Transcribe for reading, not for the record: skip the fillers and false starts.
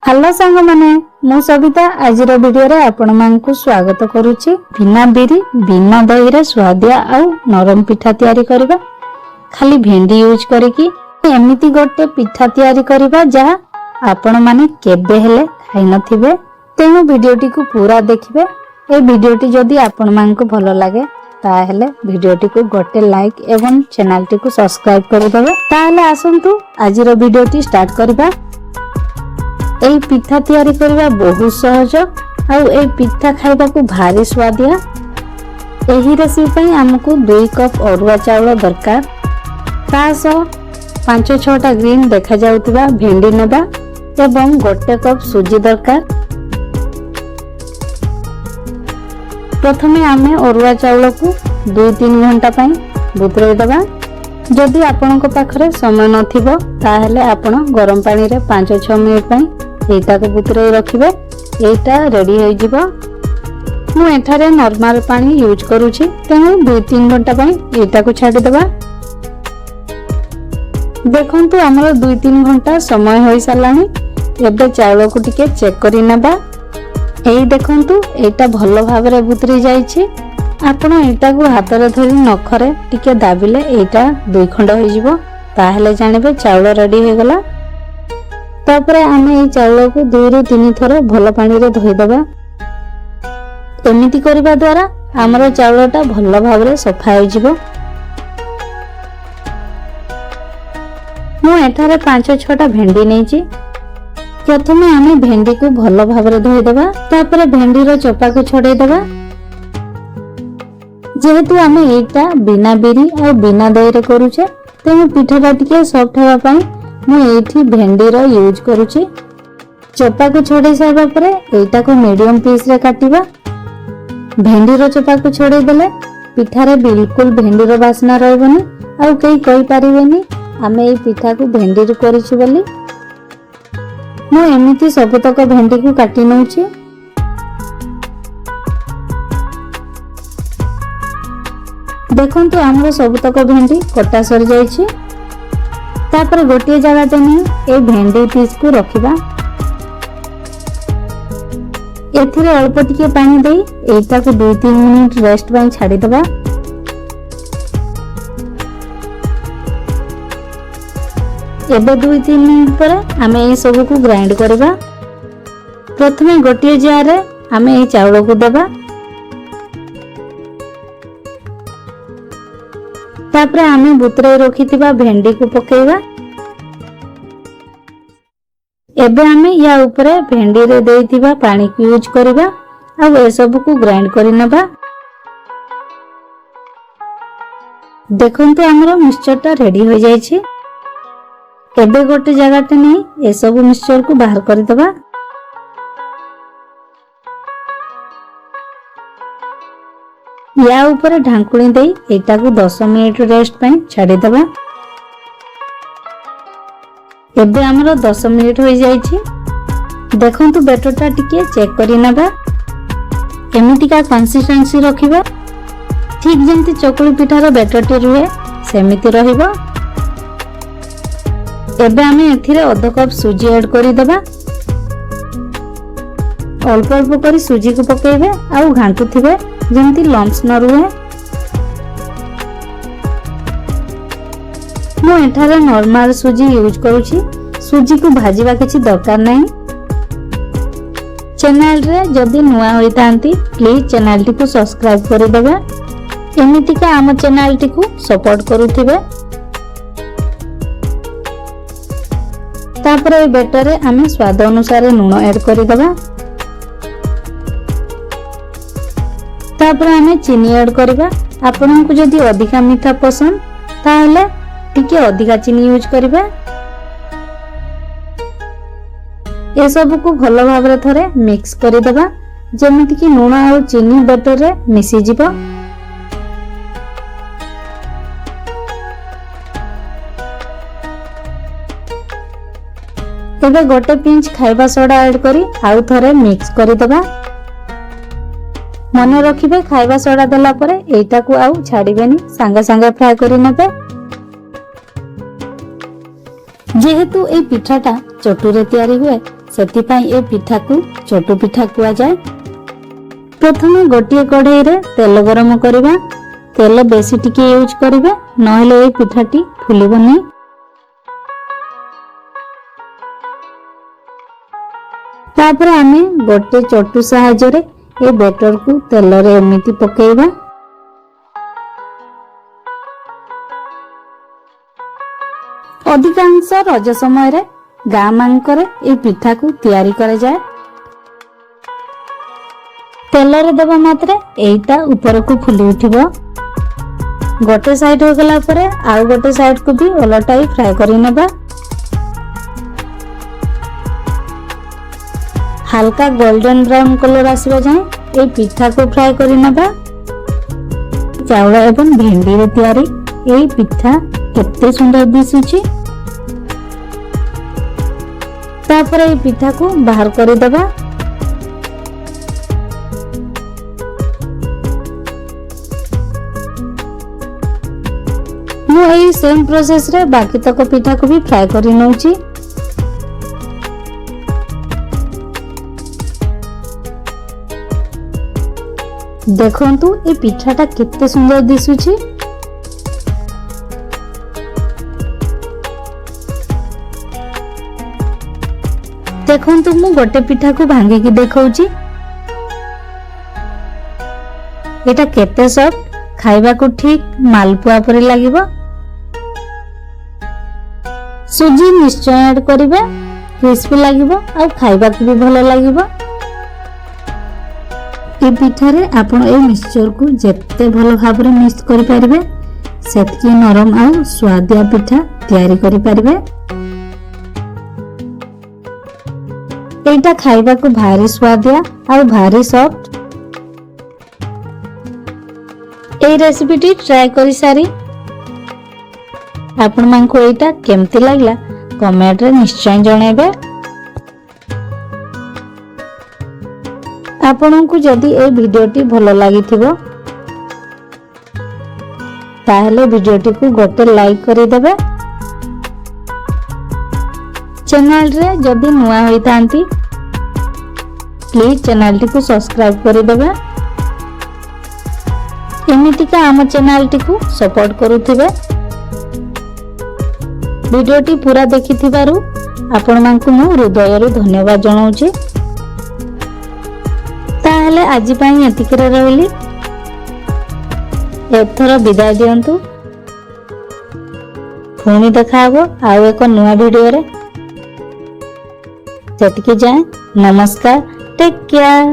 Hello सांग माने मु सबिता आज वीडियो रे आपण मानकु स्वागत करूची। बिना बिरी बिना दही रे स्वादिया आउ नरम पिठा तयारी करबा। खाली भेंडी यूज करके एमिति गोटे पिठा तयारी करबा जहा आपण माने केबे हेले खाइ नथिबे। तेनु वीडियोटी को पूरा देखिबे। ए वीडियोटी जदी आपण मानकु भलो लागे ताहेले वीडियोटी को गोटे लाइक एवं चैनल टी को सब्सक्राइब कर देबे। ताहेले आसंतु आज रो वीडियोटी स्टार्ट करबा। एई पिठा तयारी करबा बहुत सहज आउ एई पिठा खाइबा को भारी स्वादिया। एही रेसिपी पई हमकु 2 कप अरुआ चावल दरकार। तासो 5-6टा ग्रीन देखा जाउतबा भेंडी नेबा एवं गोटे कप सुजी दरकार। प्रथमे आमे अरुआ चावल को 2-3 घंटा पई बतुरै देबा। जदि आपनक पाखरे समय नथिबो ताहेले आपण गरम पानी रे 5-6 मिनिट पई एटा को बतुरै रखिबे। एटा रेडी होई जिवो। मु एठारे नॉर्मल पानी यूज करूची तेनु 2-3 घंटा पई एटा को छाडी देबा। देखंतु हमर 2-3 घंटा समय होई सलानी। एबे चावल को टिके चेक करि नेबा। एई देखंतु एटा भलो भाबरे बतुरै जाईची। आपण एटा को हाथ रे धरि नखरे टिके दाबिले एटा 2 खंड होई जिवो। ताहेले जानिबे चावल रेडी हो गला। तापरे आमे ए चावल को 2-3 थर भलो पानी रे धोई देबा। एमिति करबा द्वारा हमर चावलटा भलो भाबरे सफा होई जिवो। मु एठारे 5-6टा भेंडी नेची। प्रथमे आमे भेंडी को भलो भाबरे धोई देबा। तापरे भेंडी रो चोपा को छोड़ै देबा। जेहेतु आमे एटा बिना बिरी और बिना दही रे करूचे तेनु पिठाटा टिके सॉफ्ट हेबा पई मु एठी भेंडी रो यूज करूची। चोपा को छोड़े साबा परे एटा को मीडियम पीस रे काटिबा। भेंडी रो चोपा को छोड़े देले पिठा रे बिल्कुल भेंडी रो वासना रहबनी आ कई कहि परिबेनी आमे ए पिठा को भेंडी रे करिछु बोली। मु एमिति सबतक भेंडी को काटी नउची। देखंतु हमर सबतक भेंडी कटा सर जाईची। तापर गोटे जगह जानी ए भेंडी पीस को रखिबा। एथिरे अल्प टिके पानी देई एटा को 2-3 मिनिट रेस्ट पई छाडी देबा। एबे 2-3 मिनिट पर आमे ए सब को ग्राइंड करबा। प्रथमे गोटे जार रे आमे ए चावल को देबा। तापरे आमे बुतरै रखिथिबा भेंडी को पकेइबा। एबे आमे या ऊपरे भेंडी रे देइथिबा पानी को यूज करबा आ ए सब को ग्राइंड करि नेबा। देखंतु हमर मिक्सचरटा रेडी हो जाईछि। एबे गोटे जगहटे नै ए सब मिक्सचर को बाहर कर देबा। या ऊपर ढांकुणी देई एटा को 10 मिनिट रेस्ट पई छाडी देबा। एबे हमरो 10 मिनिट होई जाईछि। देखंतु बैटरटा टिके चेक करि नेबा। एमितिका कंसिस्टेंसी रखिबा। ठीक जेंति चकुली पिठार बैटरटी रुहे सेमिति रहिबो। एबे आमे एथिरे आधा कप सुजी ऐड करि देबा। अल्प अल्प करी सुजी को पकेइबे आ घांटु थिबे जेंति लम्स न रुहे। मु एठारे नॉर्मल सुजी यूज करूची। सुजी को भाजीबा किछि दरकार नै। चैनल रे जदी नुआ होइतांती प्लीज चैनल टी को सब्सक्राइब करि देबे। एमितिका हम चैनल टी को सपोर्ट करूथिबे। तापर ए बेटर रे आमे स्वाद अनुसार लूण ऐड करि देबा। तापर आमे चीनी ऐड करबा। आपन को जदी अधिका मीठा पसंद ताहले टिके अधिका चीनी यूज करबा। ए सब को भलो भाबरे थरे मिक्स करि देबा जेमिति कि लूण और चीनी बैटर रे मिसी जिवो। एबे गोटे पिंच खाइबा सोडा ऐड करी आउ थरे मिक्स करि देबा। मन रखिबे खाइबा सोडा देला परे एटा को आउ छाड़ीबेनी सांगे सांगे फ्राई करि नेबे। जेहेतु ए पिठाटा चटुरे तयारी हुए ସେଥିପାଇଁ ଏ ପିଠାକୁ ଚଟୁ ପିଠା କୁହାଯାଏ। ପ୍ରଥମେ ଗୋଟିଏ କଢ଼େଇରେ ତେଲ ଗରମ କରିବା। ତେଲ ବେଶୀ ଟିକେ ୟୁଜ୍ କରିବେ, ନହେଲେ ଏ ପିଠାଟି ଫୁଲିବନି। ତାପରେ ଆମେ ଗୋଟେ ଚଟୁ ସାହାଯ୍ୟରେ ଏ ବେଟରକୁ ତେଲରେ ଏମିତି ପକେଇବା। ଅଧିକାଂଶ ରଜ ସମୟରେ ଗାଁ ମାନଙ୍କରେ ଏ ପିଠାକୁ ତିଆରି କରାଯାଏ। ତେଲରେ ଦେବା ମାତ୍ରେ ଏଇଟା ଉପରକୁ ଫୁଲି ଉଠିବ। ଗୋଟେ ସାଇଡ ହୋଇଗଲା ପରେ ଆଉ ଗୋଟେ ସାଇଡ କୁ ବି ଓଲଟାଇ ଫ୍ରାଏ କରି ନେବା। ହାଲକା ଗୋଲ୍ଡେନ ବ୍ରାଉନ କଲର ଆସିବା ଯାଏ এই ପିଠାକୁ ଫ୍ରାଏ କରି ନେବା। ଚାଉଳ ଏବଂ ଭେଣ୍ଡିରେ ତିଆରି এই ପିଠା କେତେ ସୁନ୍ଦର ଦିଶୁଛି। ତାପରେ এই ପିଠାକୁ ବାହାର କରିଦେବା। ମୁଁ এই ସେମ୍ ପ୍ରୋସେସ ରେ ବାକି ତକ ପିଠାକୁ ବି ଫ୍ରାଏ କରି ନେଉଛି। ଦେଖନ୍ତୁ ଏ ପିଠାଟା କେତେ ସୁନ୍ଦର ଦିଶୁଛି। ଦେଖନ୍ତୁ ମୁଁ ଗୋଟେ ପିଠାକୁ ଭାଙ୍ଗିକି ଦେଖଉଛି। এটা କେତେ ସଫ୍ଟ, ଖାଇବାକୁ ଠିକ ମାଲପୁଆ ପରି ଲାଗିବ। ସୁଜି ନିଶ୍ଚୟ ଆଡ କରିବେ, କ୍ରିସ୍ପି ଲାଗିବ ଆଉ ଖାଇବାକୁ ବି ଭଲ ଲାଗିବ। এই ପିଠାରେ ଆପଣ এই ମିକ୍ସଚରକୁ ଯେତେ ଭଲ ଭାବରେ ମିକ୍ସ କରିପାରିବେ ସେତିକି ନରମ ଆଉ ସ୍ୱାଦିଆ ପିଠା ତିଆରି କରିପାରିବେ। এইটা ଖାଇବାକୁ ଭାରି ସ୍ୱାଦିଆ ଆଉ ଭାରି ସଫ୍ଟ। এই ରେସିପିଟି ଟ୍ରାଏ କରି ସାରି ଆପଣମାନଙ୍କୁ এইଟା କେମିତି ଲାଗିଲା କମେଣ୍ଟରେ ନିଶ୍ଚୟ ଜଣାଇବେ। ଆପଣଙ୍କୁ ଯଦି এই ଭିଡିଓଟି ଭଲ ଲାଗିଥିବ ତାହେଲେ ଭିଡିଓଟିକୁ ଗୋଟେ ଲାଇକ୍ କରିଦେବେ। ଚ୍ୟାନେଲରେ ଯଦି ନୂଆ ହୋଇଥାନ୍ତି ପ୍ଲିଜ ଚ୍ୟାନେଲଟିକୁ ସବସ୍କ୍ରାଇବ କରିଦେବେ। ଏମିତିକା ଆମ ଚ୍ୟାନେଲଟିକୁ ସପୋର୍ଟ କରୁଥିବେ। ଭିଡିଓଟି ପୁରା ଦେଖିଥିବାରୁ ଆପଣମାନଙ୍କୁ ମୁଁ ହୃଦୟରୁ ଧନ୍ୟବାଦ ଜଣାଉଛି। ତାହେଲେ ଆଜି ପାଇଁ ଏତିକିରେ ରହିଲି। ଏଥର ବିଦାୟ ଦିଅନ୍ତୁ। ପୁଣି ଦେଖା ହେବ ଆଉ ଏକ ନୂଆ ଭିଡିଓରେ। ସେତିକି ଯାଏ ନମସ୍କାର, ଟେକ୍ କେୟାର।